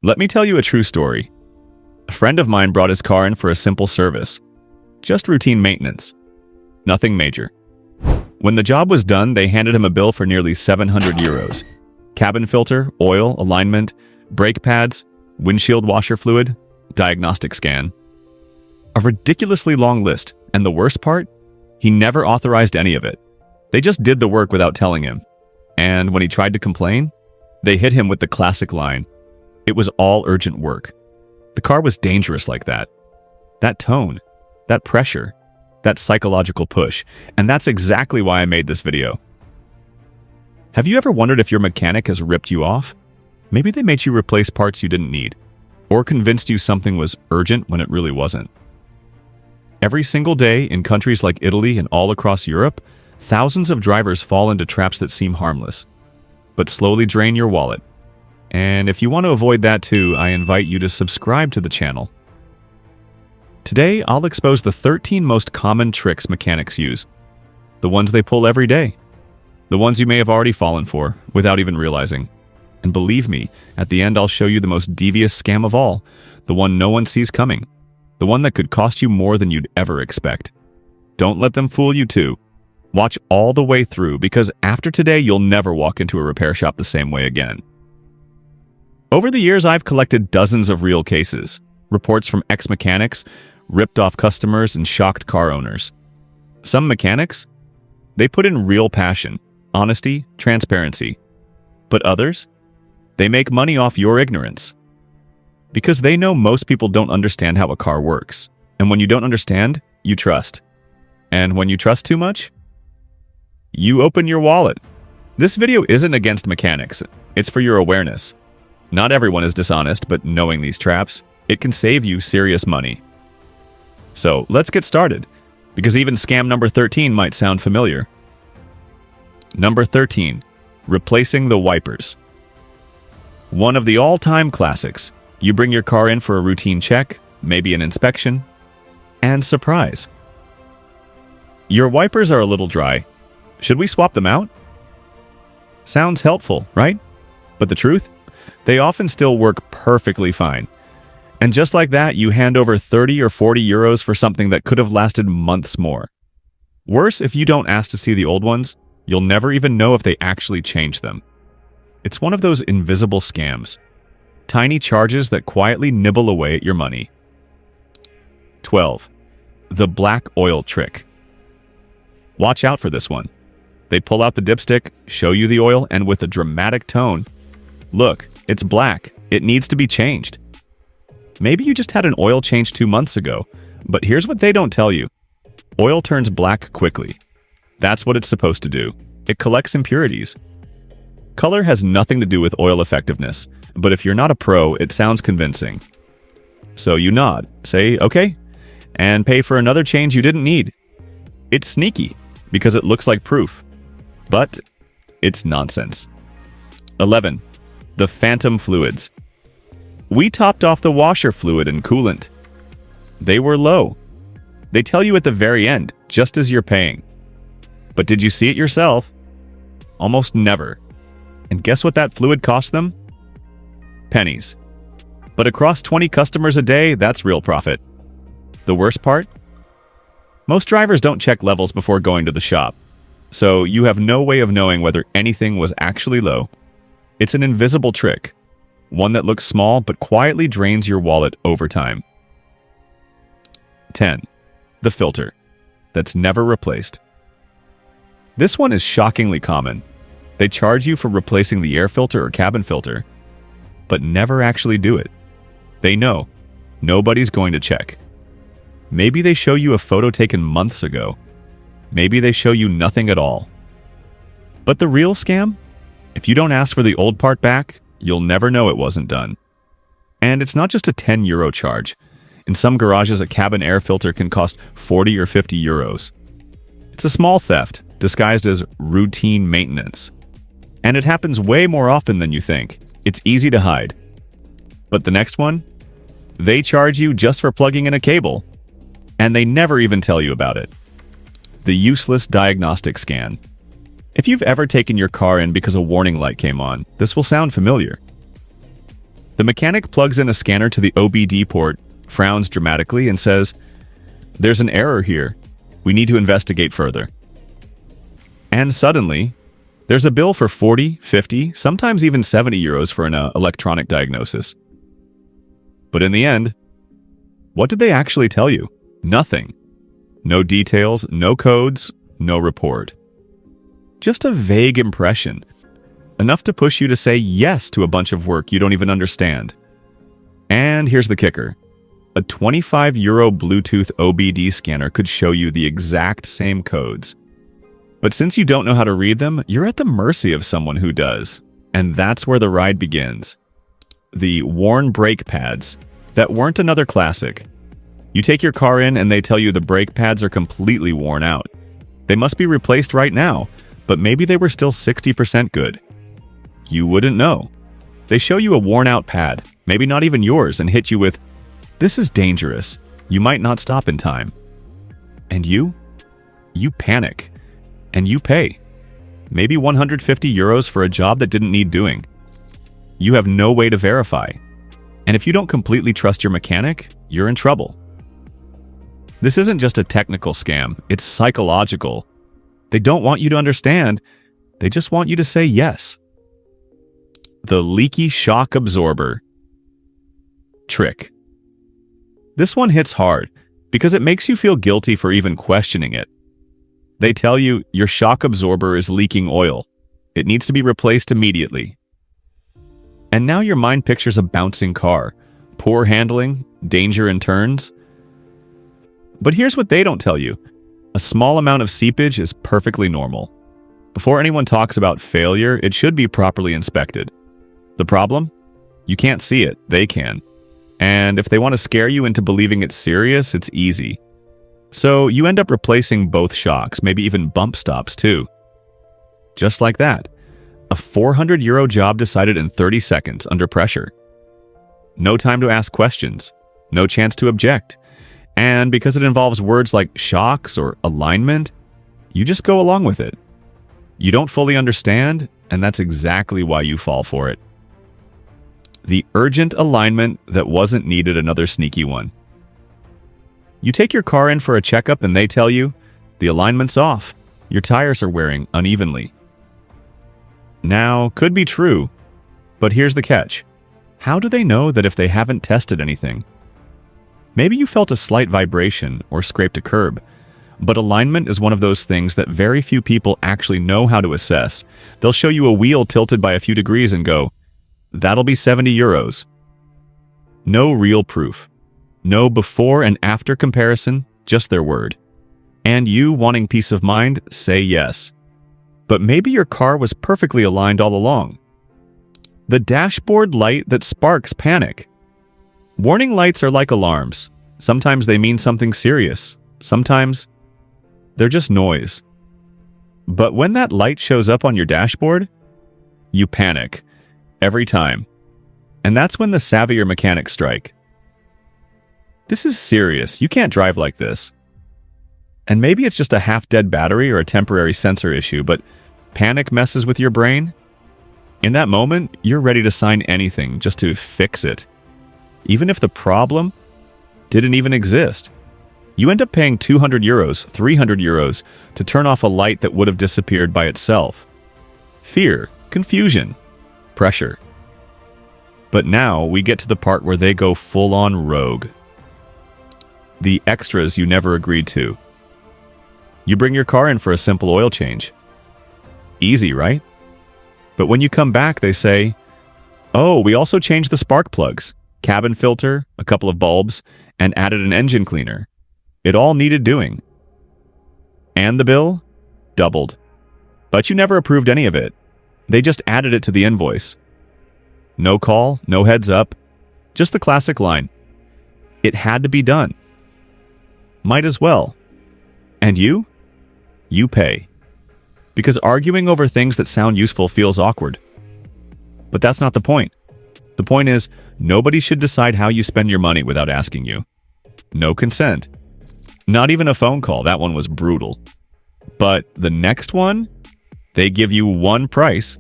Let me tell you a true story. A friend of mine brought his car in for a simple service. Just routine maintenance. Nothing major. When the job was done, they handed him a bill for nearly 700 euros. Cabin filter, oil, alignment, brake pads, windshield washer fluid, diagnostic scan. A ridiculously long list, and the worst part? He never authorized any of it. They just did the work without telling him. And when he tried to complain, they hit him with the classic line. It was all urgent work. The car was dangerous like that. That tone, that pressure, that psychological push. And that's exactly why I made this video. Have you ever wondered if your mechanic has ripped you off? Maybe they made you replace parts you didn't need, or convinced you something was urgent when it really wasn't. Every single day in countries like Italy and all across Europe, thousands of drivers fall into traps that seem harmless, but slowly drain your wallet. And if you want to avoid that too, I invite you to subscribe to the channel. Today, I'll expose the 13 most common tricks mechanics use. The ones they pull every day. The ones you may have already fallen for, without even realizing. And believe me, at the end I'll show you the most devious scam of all, the one no one sees coming. The one that could cost you more than you'd ever expect. Don't let them fool you too. Watch all the way through, because after today you'll never walk into a repair shop the same way again. Over the years, I've collected dozens of real cases, reports from ex-mechanics, ripped-off customers, and shocked car owners. Some mechanics, they put in real passion, honesty, transparency. But others, they make money off your ignorance. Because they know most people don't understand how a car works. And when you don't understand, you trust. And when you trust too much, you open your wallet. This video isn't against mechanics, it's for your awareness. Not everyone is dishonest, but knowing these traps, it can save you serious money. So let's get started, because even scam number 13 might sound familiar. Number 13, replacing the wipers. One of the all-time classics. You bring your car in for a routine check, maybe an inspection, and surprise. Your wipers are a little dry. Should we swap them out? Sounds helpful, right? But the truth? They often still work perfectly fine. And just like that, you hand over 30 or 40 euros for something that could have lasted months more. Worse, if you don't ask to see the old ones, you'll never even know if they actually changed them. It's one of those invisible scams. Tiny charges that quietly nibble away at your money. 12. The black oil trick. Watch out for this one. They pull out the dipstick, show you the oil, and with a dramatic tone, look, it's black. It needs to be changed. Maybe you just had an oil change 2 months ago, but here's what they don't tell you. Oil turns black quickly. That's what it's supposed to do. It collects impurities. Color has nothing to do with oil effectiveness, but if you're not a pro, it sounds convincing. So you nod, say, okay, and pay for another change you didn't need. It's sneaky, because it looks like proof. But it's nonsense. 11. The phantom fluids. We topped off the washer fluid and coolant. They were low. They tell you at the very end, just as you're paying. But did you see it yourself? Almost never. And guess what that fluid cost them? Pennies. But across 20 customers a day, that's real profit. The worst part? Most drivers don't check levels before going to the shop. So you have no way of knowing whether anything was actually low. It's an invisible trick. One that looks small but quietly drains your wallet over time. 10. The filter. That's never replaced. This one is shockingly common. They charge you for replacing the air filter or cabin filter, but never actually do it. They know nobody's going to check. Maybe they show you a photo taken months ago. Maybe they show you nothing at all. But the real scam? If you don't ask for the old part back, you'll never know it wasn't done. And it's not just a 10 euro charge. In some garages, a cabin air filter can cost 40 or 50 euros. It's a small theft, disguised as routine maintenance. And it happens way more often than you think. It's easy to hide. But the next one? They charge you just for plugging in a cable. And they never even tell you about it. The useless diagnostic scan. If you've ever taken your car in because a warning light came on, this will sound familiar. The mechanic plugs in a scanner to the OBD port, frowns dramatically, and says, "There's an error here. We need to investigate further." And suddenly, there's a bill for 40, 50, sometimes even 70 euros for an electronic diagnosis. But in the end, what did they actually tell you? Nothing. No details, no codes, no report. Just a vague impression. Enough to push you to say yes to a bunch of work you don't even understand. And here's the kicker. A 25 euro Bluetooth OBD scanner could show you the exact same codes. But since you don't know how to read them, you're at the mercy of someone who does. And that's where the ride begins. The worn brake pads that weren't another classic. You take your car in and they tell you the brake pads are completely worn out. They must be replaced right now, but maybe they were still 60% good. You wouldn't know. They show you a worn-out pad, maybe not even yours, and hit you with, "This is dangerous. You might not stop in time." And you panic. And you pay. Maybe 150 euros for a job that didn't need doing. You have no way to verify. And if you don't completely trust your mechanic, you're in trouble. This isn't just a technical scam, it's psychological. They don't want you to understand, they just want you to say yes. The leaky shock absorber trick. This one hits hard because it makes you feel guilty for even questioning it. They tell you your shock absorber is leaking oil. It needs to be replaced immediately. And now your mind pictures a bouncing car, poor handling, danger in turns. But here's what they don't tell you. A small amount of seepage is perfectly normal. Before anyone talks about failure, it should be properly inspected. The problem? You can't see it, they can. And if they want to scare you into believing it's serious, it's easy. So you end up replacing both shocks, maybe even bump stops too. Just like that. A 400 euro job decided in 30 seconds under pressure. No time to ask questions. No chance to object. And because it involves words like shocks or alignment, you just go along with it. You don't fully understand, and that's exactly why you fall for it. The urgent alignment that wasn't needed, another sneaky one. You take your car in for a checkup and they tell you, the alignment's off. Your tires are wearing unevenly. Now, could be true, but here's the catch. How do they know that if they haven't tested anything? Maybe you felt a slight vibration or scraped a curb, but alignment is one of those things that very few people actually know how to assess. They'll show you a wheel tilted by a few degrees and go, "That'll be 70 euros. No real proof. No before and after comparison, just their word. And you, wanting peace of mind, say yes. But maybe your car was perfectly aligned all along. The dashboard light that sparks panic. Warning lights are like alarms. Sometimes they mean something serious. Sometimes they're just noise. But when that light shows up on your dashboard, you panic. Every time. And that's when the savvier mechanics strike. This is serious. You can't drive like this. And maybe it's just a half-dead battery or a temporary sensor issue, but panic messes with your brain. In that moment, you're ready to sign anything just to fix it. Even if the problem didn't even exist. You end up paying 200 euros, 300 euros to turn off a light that would have disappeared by itself. Fear, confusion, pressure. But now we get to the part where they go full-on rogue. The extras you never agreed to. You bring your car in for a simple oil change. Easy, right? But when you come back, they say, "Oh, we also changed the spark plugs, cabin filter, a couple of bulbs, and added an engine cleaner. It all needed doing." And the bill? Doubled. But you never approved any of it. They just added it to the invoice. No call, no heads up, just the classic line. It had to be done. Might as well. And you? You pay. Because arguing over things that sound useful feels awkward. But that's not the point. The point is, nobody should decide how you spend your money without asking you. No consent. Not even a phone call. That one was brutal. But the next one, they give you one price.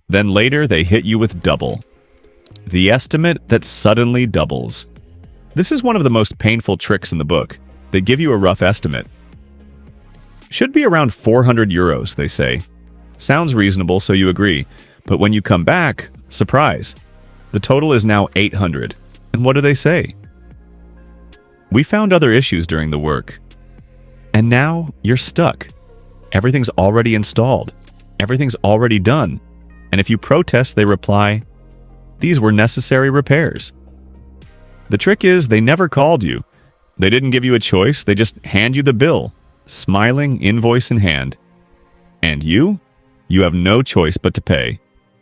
Then later, they hit you with double. The estimate that suddenly doubles. This is one of the most painful tricks in the book. They give you a rough estimate. Should be around 400 euros, they say. Sounds reasonable, so you agree. But when you come back, surprise, the total is now 800. And what do they say? We found other issues during the work. And now you're stuck. Everything's already installed. Everything's already done. And if you protest, they reply, these were necessary repairs. The trick is they never called you. They didn't give you a choice. They just hand you the bill, smiling, invoice in hand. And you have no choice but to pay.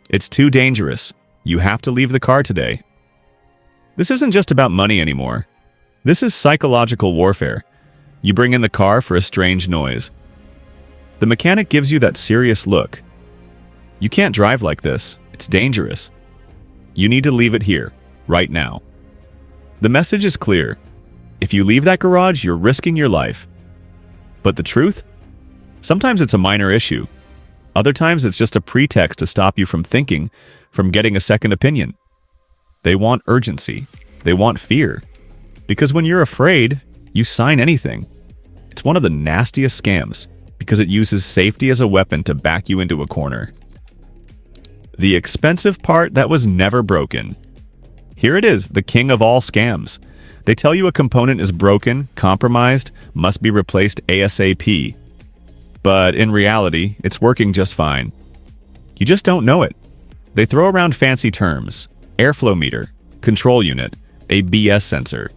It's too dangerous. You have to leave the car today. This isn't just about money anymore. This is psychological warfare. You bring in the car for a strange noise. The mechanic gives you that serious look. You can't drive like this. It's dangerous. You need to leave it here, right now. The message is clear. If you leave that garage, you're risking your life. But the truth? Sometimes it's a minor issue. Other times it's just a pretext to stop you from thinking, from getting a second opinion. They want urgency. They want fear. Because when you're afraid, you sign anything. It's one of the nastiest scams, because it uses safety as a weapon to back you into a corner. The expensive part that was never broken. Here it is, the king of all scams. They tell you a component is broken, compromised, must be replaced ASAP. But in reality, it's working just fine. You just don't know it. They throw around fancy terms: airflow meter, control unit, a BS sensor.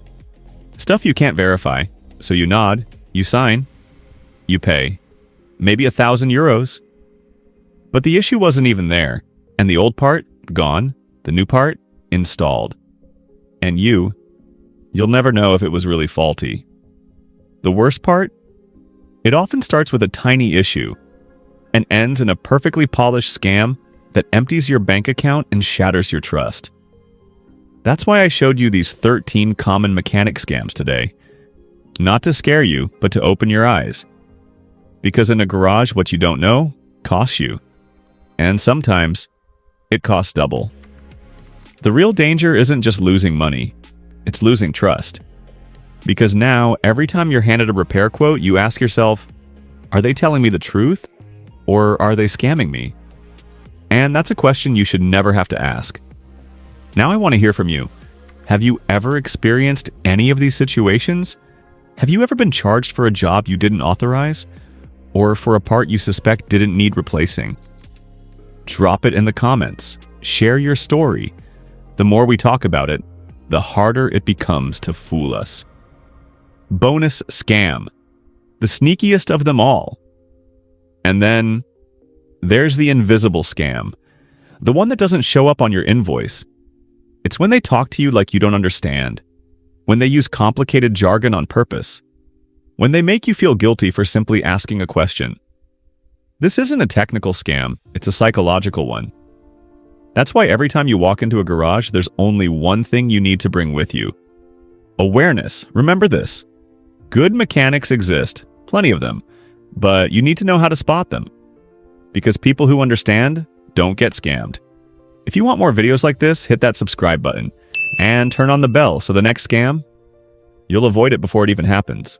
Stuff you can't verify. So you nod, you sign, you pay. Maybe 1,000 euros. But the issue wasn't even there. And the old part, gone. The new part, installed. And you'll never know if it was really faulty. The worst part? It often starts with a tiny issue and ends in a perfectly polished scam that empties your bank account and shatters your trust. That's why I showed you these 13 common mechanic scams today. Not to scare you, but to open your eyes. Because in a garage, what you don't know costs you. And sometimes, it costs double. The real danger isn't just losing money. It's losing trust. Because now, every time you're handed a repair quote, you ask yourself, are they telling me the truth? Or are they scamming me? And that's a question you should never have to ask. Now I want to hear from you. Have you ever experienced any of these situations? Have you ever been charged for a job you didn't authorize? Or for a part you suspect didn't need replacing? Drop it in the comments. Share your story. The more we talk about it, the harder it becomes to fool us. Bonus scam. The sneakiest of them all. And then, there's the invisible scam. The one that doesn't show up on your invoice. It's when they talk to you like you don't understand. When they use complicated jargon on purpose. When they make you feel guilty for simply asking a question. This isn't a technical scam, it's a psychological one. That's why every time you walk into a garage, there's only one thing you need to bring with you. Awareness. Remember this. Good mechanics exist, plenty of them, but you need to know how to spot them. Because people who understand don't get scammed. If you want more videos like this, hit that subscribe button and turn on the bell so the next scam, you'll avoid it before it even happens.